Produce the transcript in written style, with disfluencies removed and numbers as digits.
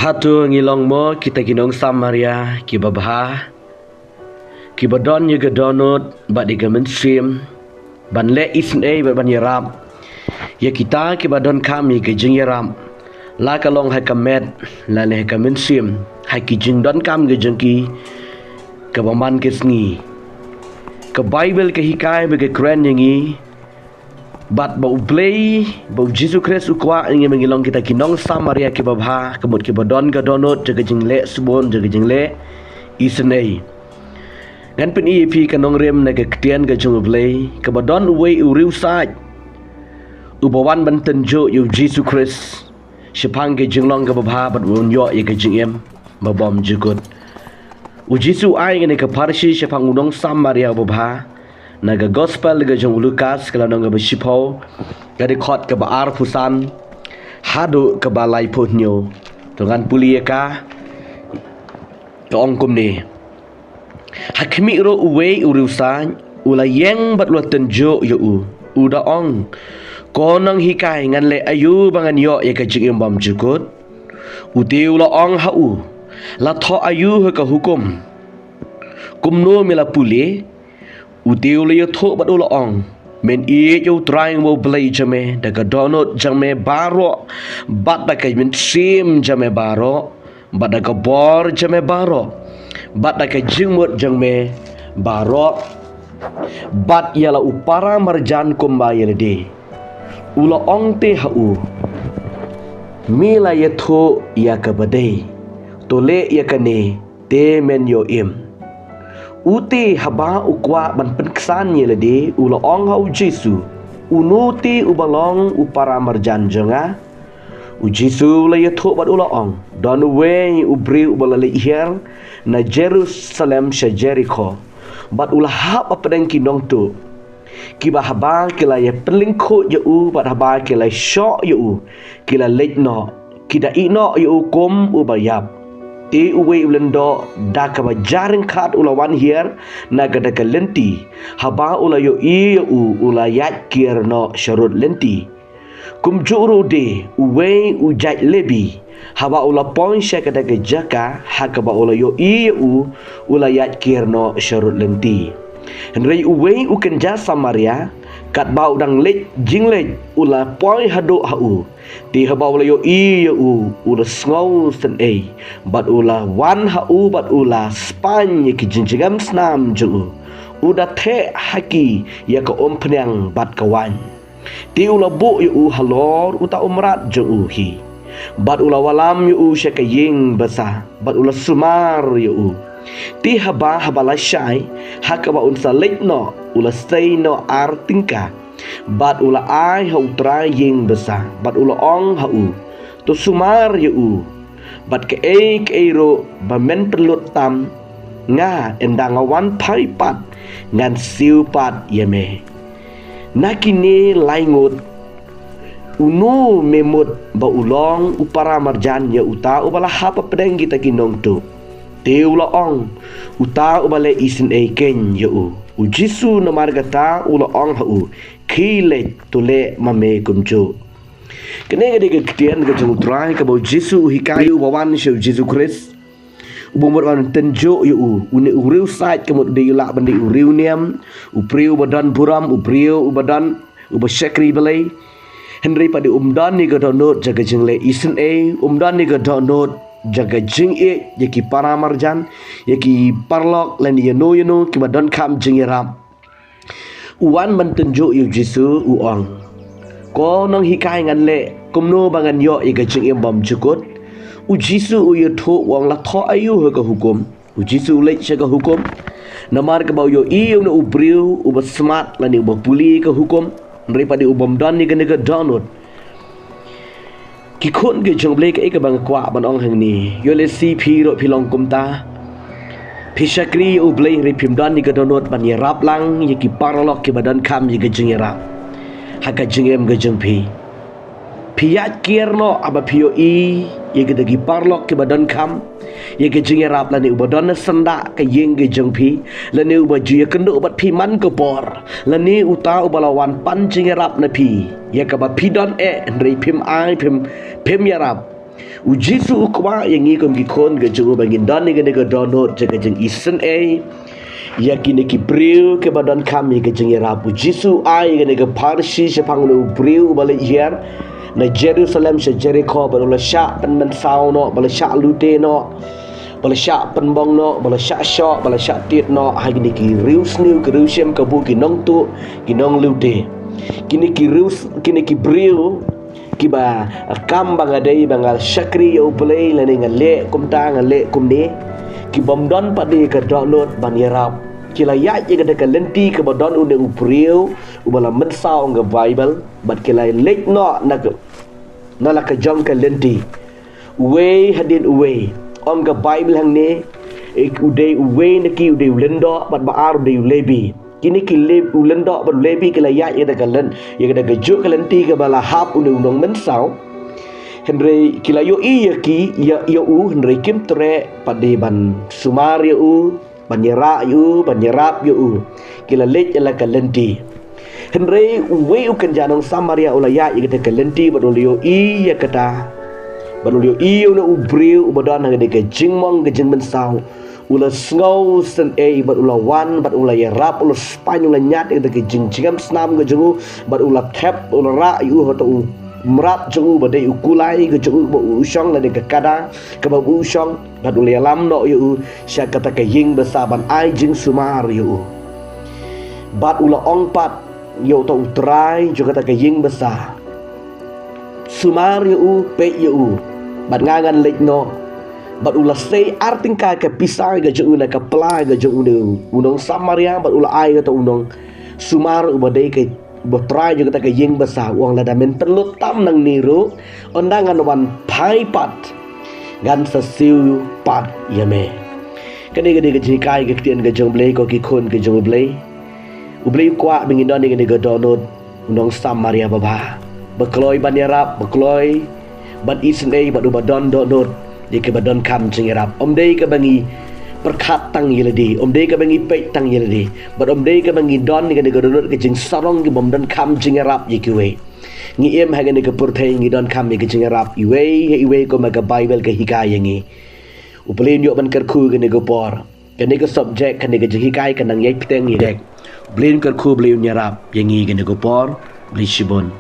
Hatu ngilong mo kita ginong Samaria kibabha kibadon ye gadonot ba di gamen sim ban le isn e ban yarab ye kita kibadon kami ke jing yarab la kalong ha kamet la le kamen sim ha ki jing don kam ge jengki ke baman ke sngi ke bible ke hikai be ke kren yangi bat bau play bau Jesus Christ ukwa ingin mengilong kita kinong Samaria kibabha kemut kibadon gadonot jaga jingle subon jaga jingle isnei ngan pen EP kanong rem na ke ketian ga jung play kibadon uwe uriu saj ubawan banten jo yu Jesus Christ shipang ke jinglong kibabha bat won yo ye ke jingem mabom jukut ujisu ai ngene ke parsi shipang unong Samaria babha naga gospel ga jong Lukas kalau nang ga besipo ga record ke baar pusan hadu ke balai punyo dengan puliaka ke ongkum ni hakmi ro uwe urusan ulayeng bat lo tenjo yo uda ong konang hikai ngan le ayu bangan yo ye ka jing bam jukut utiu lo ong hau la tho ayu ke hukum kumno mila puli utiu le tho bat ulo ong men e yo trying wo blay jame daga donot jame baro bat daga men sim jame baro bat daga bor jame baro bat daga jingmut jame baro bat yala upara marjan kumbayel de ulo ong te hau mila ye tho ya ka badai tole ya kane te men yo im uti haba ukwa ban penksan ye lede ulo ong hau Jesu unuti ubalong upara marjan jenga u Jesu le yetho bat ulo ong don we ubri ubalale hier na Jerusalem sha Jericho bat ulah hab apedeng kinong tu kiba haba kila ye pelingko ye u bat haba kila syok ye u kila lejno kida ino ye u kom ubayap ti uwe ulendo da ka jaring khat ulawan hier na gada ka lenti haba ula yo i u ula yat kierno sharut lenti kum juru de uwe ujat lebi haba ula pon syakada ka jaka hakaba ula yo i u ula yat kierno sharut lenti henry uwe uken ja Samaria kat bau dang lej jinglej ula poi hadu hau ti haba ula yo i u ula sngow sen e bat ula wan hau bat ula span ye ki jinjigam snam ju uda the haki ya ka ompnyang bat kawan ti ula bu yu halor uta umrat ju hi bat ula walam yu syakaying basa bat ula sumar yu ti haba la syai hakaba unsa lekno ula stay no artingka bat ula ai hau trying besa bat ula ong hau to sumar yu bat ke ro ba men perlut tam nga endang awan pai pat ngan siu pat yeme nakini laingut unu memut ba ulong upara marjan ya uta ubala hapa pedeng kita kinong tu teula ong uta ubale isin e ken yo u Jesu na margata ula ong hau kile tole mame kumjo kene gede ketian ke jung trai ke bau Jesu hikayu bawan show Jesus Christ ubumur wan tenjo yo uni uriu sait kemut de yula bandi uriu niam upriu badan buram upriu badan ubashakri balai Henry pada umdan ni gadonot jaga jingle isin e umdan ni gadonot jaga jing e yaki para marjan yaki parlok len yeno ki badon kam jing yaram uwan mentunjuk yu Jesu uong ko nong hikai ngan le kumno bangan yo yaga jing e bom jukut u Jesu u yutho wong la tho ayu ka hukum u Jesu le ka hukum namar ka bau yo i no ubriu u basmat lan u bapuli ka hukum daripada ubom don ni kena ke donut kikun ke jong blek e ke bang kwa ban ong hang ni yo le si phi ro philong kumta phishakri u blek ri phim don ni ke donut ban ye rap lang ye ki parlok ke badan kam ye ke jing rap haka jing em ke jong phi phiyat kierno aba phio i ye ke dagi parlok ke badan kam ye ke jing rap la ni ubadon senda ke yeng ke jong phi la ni ubaju ye kendo bat phi man ke por la ni uta ubalawan pan jing rap na phi ye ka ba phi don e ndri phim ai phim ya rap Uji su ukwa yang ngi kom gikon ke jungu bangin don ni ke donot jaga jeng isen yakini ki briu ke badan kami ke jeng rap uji su ai ke parsi sepang lu briu balik hier na Jerusalem se Jericho bala syak pen men sau no bala syak lute no bala syak pen bong no bala syak syok bala syak tit no hai ni ki riu sniu ke riu sem ke bu ki nong tu ki nong lute kini ki briu ki ba kam bang adai bangal syakri yo play la ni ngale kum ta ngale kum ni ki bom don padi ke download ban yarap kila ya je ke lenti ke bodon unde upriu ubala mensau nge Bible bat kila lek no na ke jom ke lenti we hadin we om ke Bible hang ni ude we neki ude lendo bat baar ude lebi kini ki leb ulendo bat lebi kila ya je ke len ye ke juk ke lenti ke bala hap unde undong mensau Henry kila yo ki ya u Henry kim tre padi ban sumar u banyera yu banyerap yu kila lek la kalenti Henry we ukan janong Samaria ulaya ye kata kalenti badulio ya kata badulio na ubriu ubadan ngade ke jingmong ke jingmen sau ula snow sen bad ula wan bad ula yarap ula spanyol nyat ke jingjingam snam ke jungu bad ula tap ula ra yu hotu merat jungu badai ukulai ke jungu ba usong la de ke kada ke ba usong bad ula lam no yu sya kata ke ying besaban ai jing sumar yu bad ula ongpat yu to utrai jo kata ke ying besar sumar yu pe yu bad ngangan lek no bad ula sei arting ka ke pisang ke jungu na ke plai ke jungu unong Samaria bad ula ai ke to unong sumar ubadai ke botrai juga tak yeng besar uang lada men perlu tam nang niru undangan wan pai pat gan sesiu pat yame kani ke jikai ke tian ke jong blei ko ki khon ke jong blei ublei kwa bingin don ni ke donot undang Samaria baba bekloi ban yarap bekloi ban isen bad ubadon donot di ke badon kam jeng yarap dei ke bangi perkat tang yeledi dei ke bangi pek tang yeledi bad dei ke bangi don ni ke donot ke jeng sarong ke bom don kam jeng yarap yikiwe ngi em ha ke purthai ngi don kam ke jeng yarap iwe ko maga Bible ke hikaya ngi upelin yo ban kerku ke por ke ne ke subject ke ne ke hikai ke nang yai piteng ni dek blin kerku blin yarap yangi ke por bli shibon